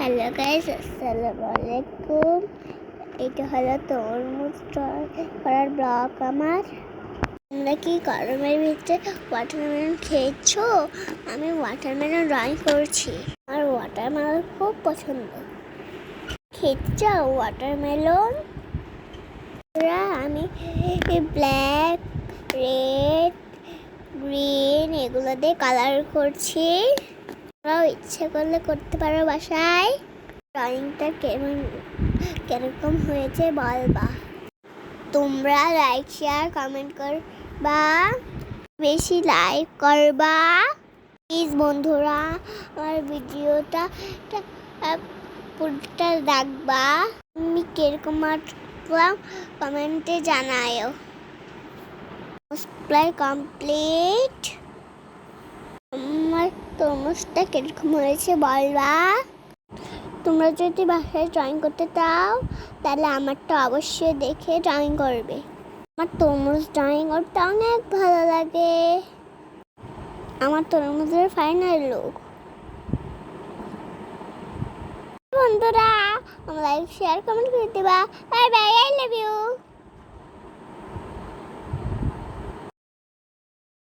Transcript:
Hello guys, আসসালামু আলাইকুম। এটা হলো তরমুজ করার ব্লগ আমার। তোমরা কি গরমের ভিতরে ওয়াটারমেলন খেয়েছো? আমি ওয়াটারমেলন ড্রয়িং করছি। আমার ওয়াটারমেলন খুব পছন্দ। খেতে চাও ওয়াটারমেলন? আমি ব্ল্যাক, রেড, গ্রিন এগুলো দিয়ে কালার করছি। তোমরাও ইচ্ছে করলে করতে পারো বাসায়। ড্রয়িংটা কিরকম হয়েছে বলবা। তোমরা লাইক শেয়ার কমেন্ট করবা, বেশি লাইক করবা প্লিজ বন্ধুরা। আমার ভিডিওটা পুরোটা দেখবা। আমি কিরকম আঁকলাম কমেন্টে জানাও। প্রায় কমপ্লিট। আমার তরমুজটা কিরকম হয়েছে বলবা। তোমরা যদি বাসায় ড্রয়িং করতে চাও তাহলে আমারটা অবশ্যই দেখে ড্রয়িং করবে। আমার তরমুজ ড্রয়িং করতে অনেক ভালো লাগে। আমার তরমুজের ফাইনাল লুক। বন্ধুরা, লাইক শেয়ার কমেন্ট করে দিবা। Bye bye, I love you.